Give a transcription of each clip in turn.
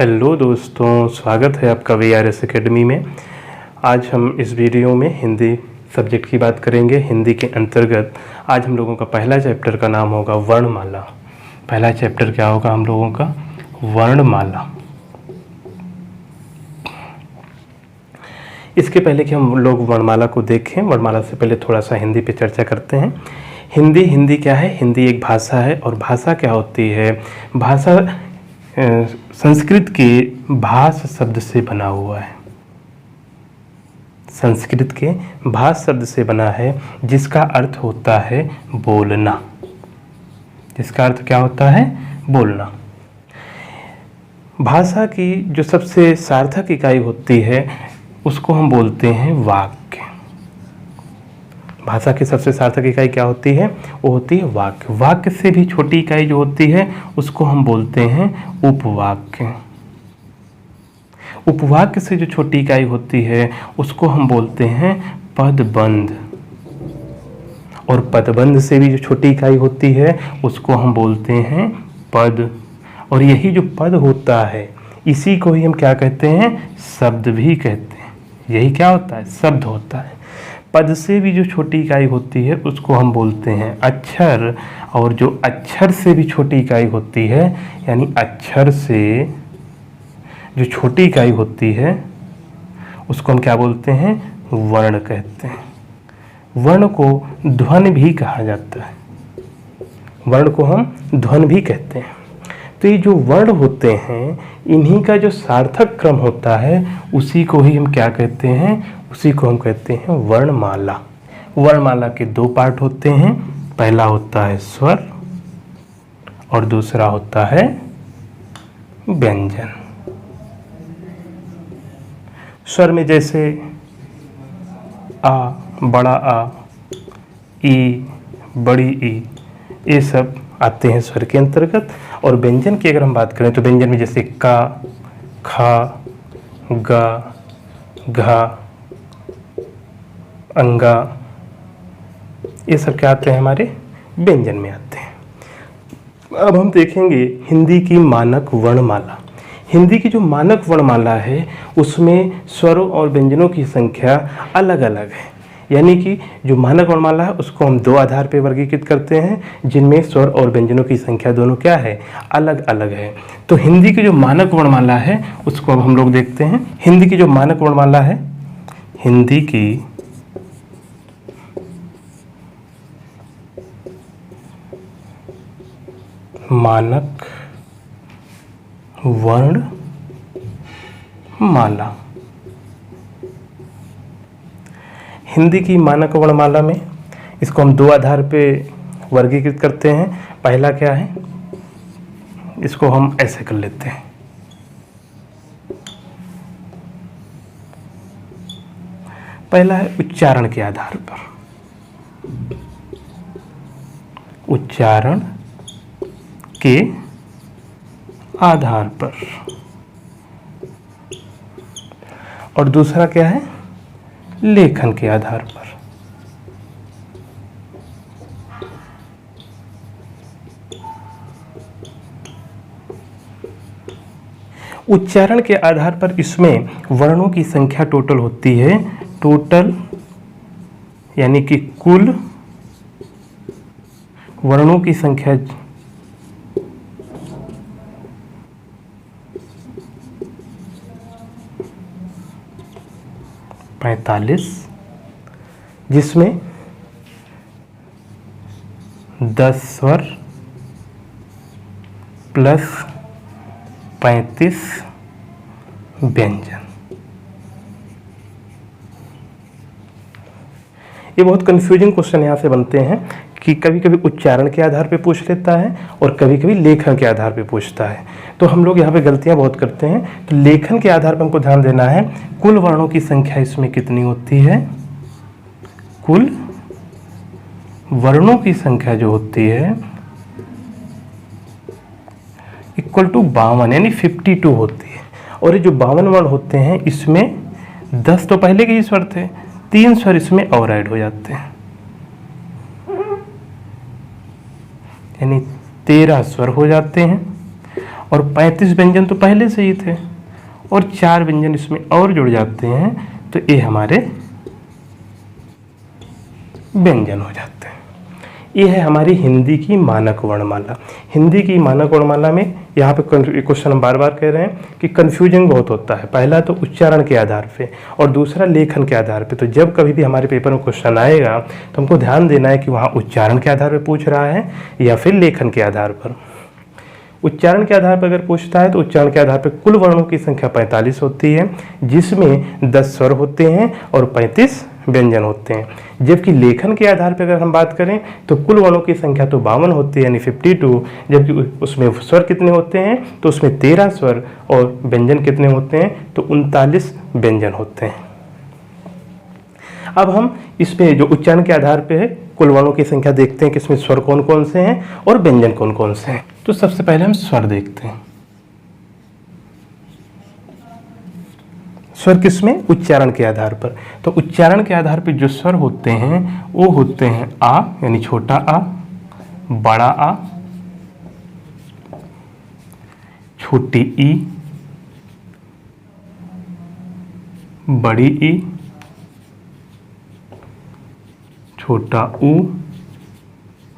Hello दोस्तों, स्वागत है आपका VRS एकेडमी में। आज हम इस वीडियो में हिंदी सब्जेक्ट की बात करेंगे। हिंदी के अंतर्गत आज हम लोगों का पहला चैप्टर का नाम होगा वर्णमाला। पहला चैप्टर क्या होगा हम लोगों का? वर्णमाला। इसके पहले कि हम लोग वर्णमाला को देखें, वर्णमाला से पहले थोड़ा सा हिंदी पे चर्चा करते हैं। हिंदी क्या है? हिंदी एक भाषा है। और भाषा क्या होती है? भाषा संस्कृत के भाष शब्द से बना हुआ है। संस्कृत के भाष शब्द से बना है, जिसका अर्थ होता है बोलना। जिसका अर्थ क्या होता है? बोलना। भाषा की जो सबसे सार्थक इकाई होती है उसको हम बोलते हैं वाक्य। भाषा की सबसे सार्थक इकाई क्या होती है? वो होती है वाक्य। वाक्य से भी छोटी इकाई जो होती है उसको हम बोलते हैं उपवाक्य। उपवाक्य से जो छोटी इकाई होती है उसको हम बोलते हैं पदबंध। और पदबंध से भी जो छोटी इकाई होती है उसको हम बोलते हैं पद। और यही जो पद होता है इसी को ही हम क्या कहते हैं? शब्द भी कहते हैं। यही क्या होता है? शब्द होता है। पद से भी जो छोटी इकाई होती है उसको हम बोलते हैं अक्षर। और जो अक्षर से भी छोटी इकाई होती है, यानी अक्षर से जो छोटी इकाई होती है उसको हम क्या बोलते हैं? वर्ण कहते हैं। वर्ण को ध्वनि भी कहा जाता है। वर्ण को हम ध्वनि भी कहते हैं। तो ये जो वर्ण होते हैं इन्हीं का जो सार्थक क्रम होता है उसी को ही हम क्या कहते हैं? उसी को हम कहते हैं वर्णमाला। वर्णमाला के दो पार्ट होते हैं। पहला होता है स्वर और दूसरा होता है व्यंजन। स्वर में जैसे आ, बड़ा आ, ई, बड़ी ई, ये सब आते हैं स्वर के अंतर्गत। और व्यंजन की अगर हम बात करें तो व्यंजन में जैसे का, खा, गा, घा, अंगा, ये सब क्या आते हैं? हमारे व्यंजन में आते हैं। अब हम देखेंगे हिंदी की मानक वर्णमाला। हिंदी की जो मानक वर्णमाला है उसमें स्वरों और व्यंजनों की संख्या अलग अलग है। यानी कि जो मानक वर्णमाला है उसको हम दो आधार पर वर्गीकृत करते हैं, जिनमें स्वर और व्यंजनों की संख्या दोनों क्या है? अलग अलग है। तो हिंदी की जो मानक वर्णमाला है उसको अब हम लोग देखते हैं। हिंदी की जो मानक वर्णमाला है, हिंदी की मानक वर्णमाला। हिंदी की मानक वर्णमाला में इसको हम दो आधार पे वर्गीकृत करते हैं। पहला क्या है? इसको हम ऐसे कर लेते हैं। पहला है उच्चारण के आधार पर। उच्चारण के आधार पर। और दूसरा क्या है? लेखन के आधार पर। उच्चारण के आधार पर इसमें वर्णों की संख्या टोटल होती है। टोटल यानी कि कुल वर्णों की संख्या 45, जिसमें 10 स्वर प्लस 35 व्यंजन। ये बहुत कंफ्यूजिंग क्वेश्चन यहाँ से बनते हैं कि कभी कभी उच्चारण के आधार पे पूछ लेता है और कभी कभी लेखन के आधार पे पूछता है। तो हम लोग यहाँ पे गलतियाँ बहुत करते हैं। तो लेखन के आधार पर हमको ध्यान देना है कुल वर्णों की संख्या इसमें कितनी होती है। कुल वर्णों की संख्या जो होती है इक्वल टू 52 यानी 52 होती है। और ये जो 52 वर्ण होते हैं इसमें 10 तो पहले के ही स्वर थे, 3 स्वर इसमें और ऐड हो जाते हैं, यानी 13 स्वर हो जाते हैं। और 35 व्यंजन तो पहले से ही थे, और 4 व्यंजन इसमें और जुड़ जाते हैं तो ये हमारे व्यंजन हो जाते हैं। ये है हमारी हिंदी की मानक वर्णमाला। हिंदी की मानक वर्णमाला में यहाँ पे क्वेश्चन हम बार बार कह रहे हैं कि कन्फ्यूजन बहुत होता है। पहला तो उच्चारण के आधार पे और दूसरा लेखन के आधार पे। तो जब कभी भी हमारे पेपर में क्वेश्चन आएगा तो हमको ध्यान देना है कि वहाँ उच्चारण के आधार पर पूछ रहा है या फिर लेखन के आधार पर। उच्चारण के आधार पर अगर पूछता है तो उच्चारण के आधार पर कुल वर्णों की संख्या 45 होती है, जिसमें 10 स्वर होते हैं और 35 व्यंजन होते हैं। जबकि लेखन के आधार पर अगर हम बात करें तो कुल वर्णों की संख्या तो 52 होती है, यानी 52, जबकि उसमें स्वर कितने होते हैं तो उसमें 13 स्वर और व्यंजन कितने होते हैं तो 39 व्यंजन होते हैं। अब हम इसमें जो उच्चारण के आधार पर है कुल वर्णों की संख्या देखते हैं कि इसमें स्वर कौन कौन से हैं और व्यंजन कौन कौन से हैं। तो सबसे पहले हम स्वर देखते हैं। स्वर किसमें? उच्चारण के आधार पर। तो उच्चारण के आधार पर जो स्वर होते हैं वो होते हैं आ यानी छोटा आ, बड़ा आ, छोटी ई, बड़ी ई, छोटा ऊ,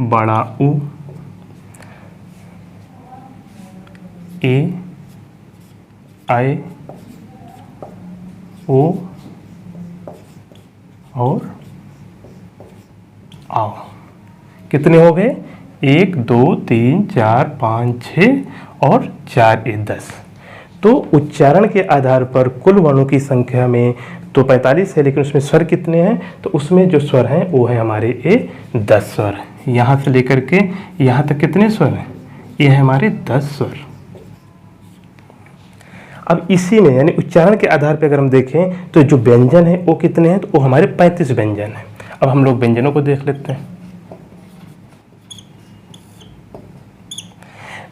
बड़ा ऊ, ए, आई, ओ और आओ। कितने हो गए? 1 2 3 4 5 6 और 4 ए 10। तो उच्चारण के आधार पर कुल वर्णों की संख्या में तो 45 है, लेकिन उसमें स्वर कितने हैं तो उसमें जो स्वर हैं वो है हमारे ये 10 स्वर। यहाँ से लेकर के यहाँ तक कितने स्वर हैं? ये है हमारे 10 स्वर। अब इसी में यानी उच्चारण के आधार पर अगर हम देखें तो जो व्यंजन है वो कितने हैं तो वो हमारे 35 व्यंजन हैं। अब हम लोग व्यंजनों को देख लेते हैं।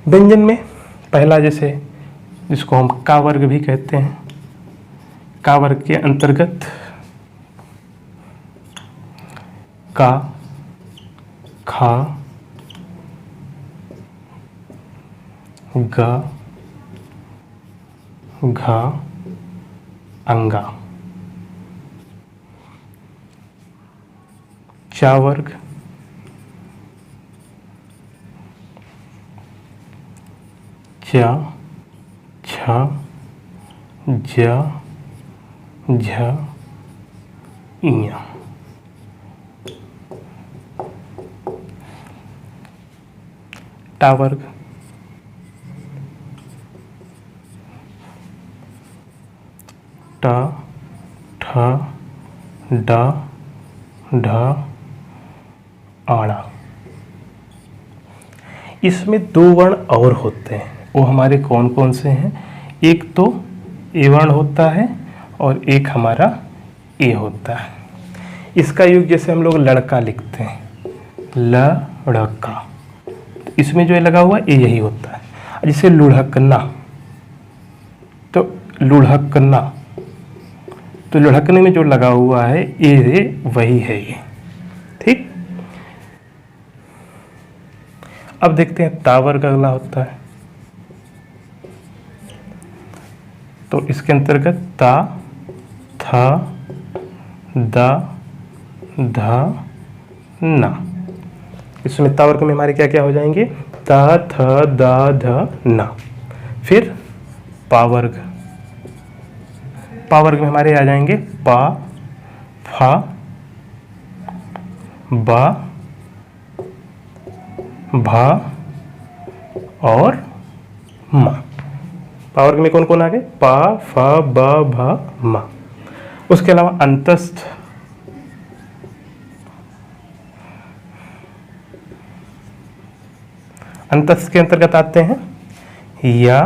व्यंजन में पहला जैसे जिसको हम का वर्ग भी कहते हैं, का वर्ग के अंतर्गत का, खा, ग, घा, अंगा। चा वर्ग, चा, छ, ज, झ, इया। टा वर्ग, ट, ठ, ड, ढ, आड़ा। इसमें 2 वर्ण और होते हैं, वो हमारे कौन कौन से हैं? एक तो ए वर्ण होता है और एक हमारा ए होता है। इसका योग जैसे हम लोग लड़का लिखते हैं, लड़का, तो इसमें जो है लगा हुआ ए यही होता है। जैसे लुढ़कना, तो लुढ़कना, तो लुढ़कने में जो लगा हुआ है ए वही है ये। ठीक। अब देखते हैं ता वर्ग अगला होता है, तो इसके अंतर्गत ता, था, दा, धा, ना। इसमें ता वर्ग में हमारे क्या क्या हो जाएंगे? ता, थ, दा, ध, ना। फिर पा वर्ग, पा वर्ग में हमारे आ जाएंगे पा, फा, बा, भा और मा। पा वर्ग में कौन कौन आ गए? पा, फा, बा, भा, मा। उसके अलावा अंतस्थ, अंतस्थ के अंतर्गत आते हैं या,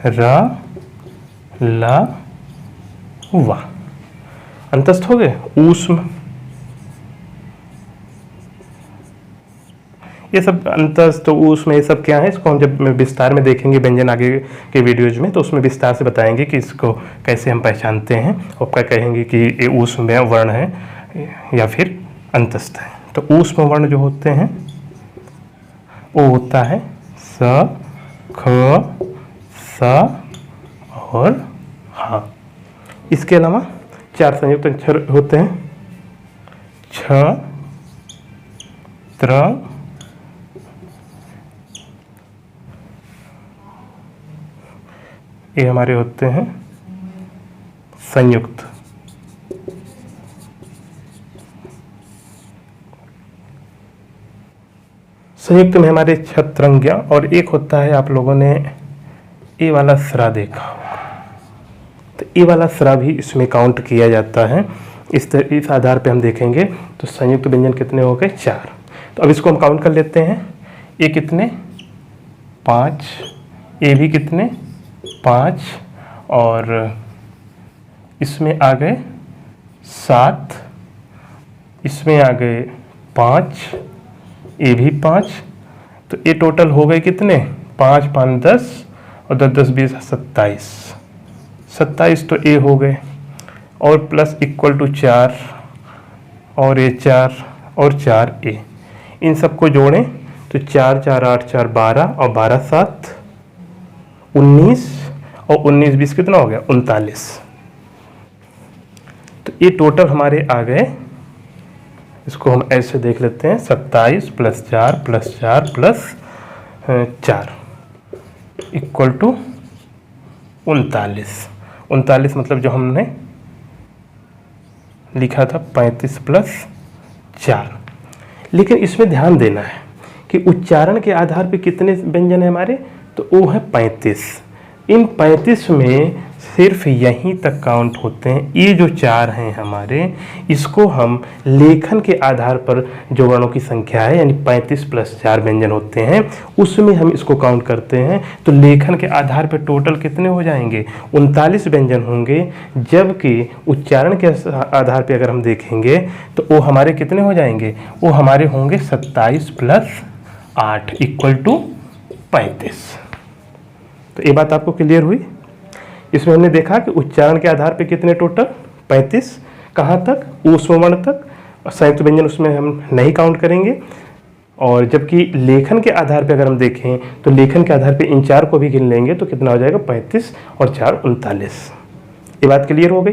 रा, ला, वा। अंतस्थ हो गए। ऊष्म, ये सब अंतस्थ, ऊष्म, ये सब क्या है? इसको हम जब विस्तार में देखेंगे व्यंजन आगे के वीडियोज में तो उसमें विस्तार से बताएंगे कि इसको कैसे हम पहचानते हैं और क्या कहेंगे कि ये ऊष्म वर्ण है या फिर अंतस्थ है। तो ऊष्म वर्ण जो होते हैं वो होता है स, ख, सा और हा। इसके अलावा 4 संयुक्त अक्षर होते हैं, छ, त्र, ये हमारे होते हैं संयुक्त। संयुक्त में हमारे छत्रंग्या, और एक होता है, आप लोगों ने ए वाला स्रा देखा होगा, तो ए वाला स्रा भी इसमें काउंट किया जाता है। इस आधार पे हम देखेंगे तो संयुक्त व्यंजन कितने हो गए, 4। तो अब इसको हम काउंट कर लेते हैं। ए कितने, 5, ए भी कितने, 5, और इसमें आ गए 7, इसमें आ गए 5, ए भी 5, तो ये टोटल हो गए कितने, 5, 5, 10 और 10, 10, 20, 27, 27 तो ए हो गए, और प्लस इक्वल टू 4 और ए 4 और 4 ए, इन सबको जोड़ें तो 4, 4, 8, 4, 12 और 12, 7, 19 और 19, 20 कितना हो गया, 39। तो ये टोटल हमारे आ गए, इसको हम ऐसे देख लेते हैं, 27 + 4 + 4 + 4 इक्वल टू 39। 39 मतलब जो हमने लिखा था 35 + 4। लेकिन इसमें ध्यान देना है कि उच्चारण के आधार पे कितने व्यंजन है हमारे, तो वो है 35। इन 35 में सिर्फ यहीं तक काउंट होते हैं। ये जो 4 हैं हमारे, इसको हम लेखन के आधार पर जो वर्णों की संख्या है, यानी 35 + 4 व्यंजन होते हैं, उसमें हम इसको काउंट करते हैं। तो लेखन के आधार पर टोटल कितने हो जाएंगे, 39 व्यंजन होंगे। जबकि उच्चारण के आधार पर अगर हम देखेंगे तो वो हमारे कितने हो जाएंगे, वो हमारे होंगे 27 + 8 इक्वल टू 35। तो ये बात आपको क्लियर हुई। इसमें हमने देखा कि उच्चारण के आधार पे कितने टोटल, 35, कहाँ तक, ऊष्म वर्ण तक। संयुक्त व्यंजन उसमें हम नहीं काउंट करेंगे। और जबकि लेखन के आधार पे अगर हम देखें तो लेखन के आधार पे इन 4 को भी गिन लेंगे तो कितना हो जाएगा, 35 और 4 39। ये बात क्लियर हो गई।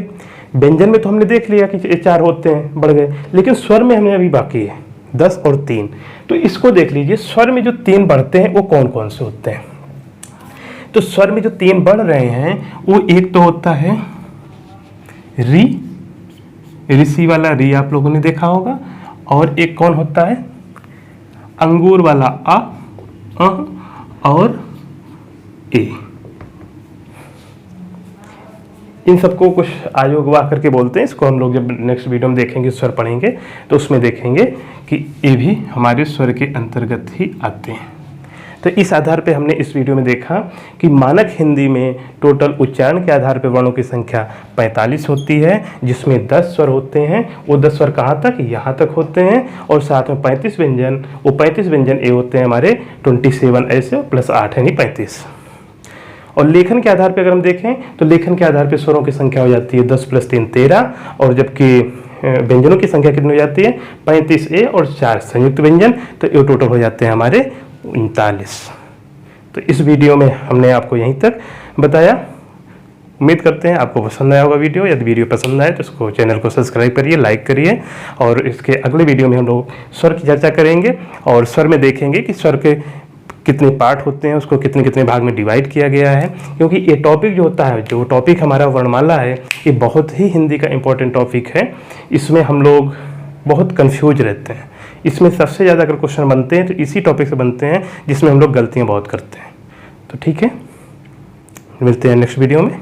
व्यंजन में तो हमने देख लिया कि 4 होते हैं, बढ़ गए, लेकिन स्वर में हमें अभी बाकी है 10 और 3। तो इसको देख लीजिए, स्वर में जो 3 बढ़ते हैं वो कौन कौन से होते हैं। तो स्वर में जो 3 बढ़ रहे हैं वो एक तो होता है री, ऋषि वाला री आप लोगों ने देखा होगा, और एक कौन होता है, अंगूर वाला आ, और ए। इन सबको कुछ आयोग वाह करके बोलते हैं। इसको हम लोग जब नेक्स्ट वीडियो में देखेंगे, स्वर पढ़ेंगे, तो उसमें देखेंगे कि ये भी हमारे स्वर के अंतर्गत ही आते हैं। तो इस आधार पे हमने इस वीडियो में देखा कि मानक हिंदी में टोटल उच्चारण के आधार पे वर्णों की संख्या 45 होती है, जिसमें 10 स्वर होते हैं। वो 10 स्वर कहाँ तक, यहाँ तक होते हैं, और साथ में 35 व्यंजन, वो 35 व्यंजन ये होते हैं हमारे 27 ऐसे प्लस 8 यानी 35। और लेखन के आधार पर अगर हम देखें तो लेखन के आधार पर स्वरों की संख्या हो जाती है 10 + 3 13, और जबकि व्यंजनों की संख्या कितनी हो जाती है, 35 ए और 4 संयुक्त व्यंजन, तो ये टोटल हो जाते हैं हमारे 39। तो इस वीडियो में हमने आपको यहीं तक बताया। उम्मीद करते हैं आपको पसंद आया होगा वीडियो। यदि वीडियो पसंद आए तो इसको, चैनल को सब्सक्राइब करिए, लाइक करिए, और इसके अगले वीडियो में हम लोग स्वर की चर्चा करेंगे, और स्वर में देखेंगे कि स्वर के कितने पार्ट होते हैं, उसको कितने कितने भाग में डिवाइड किया गया है। क्योंकि ये टॉपिक जो होता है, जो टॉपिक हमारा वर्णमाला है, ये बहुत ही हिंदी का इम्पोर्टेंट टॉपिक है। इसमें हम लोग बहुत कंफ्यूज रहते हैं। इसमें सबसे ज़्यादा अगर क्वेश्चन बनते हैं तो इसी टॉपिक से बनते हैं, जिसमें हम लोग गलतियाँ बहुत करते हैं। तो ठीक है, मिलते हैं नेक्स्ट वीडियो में।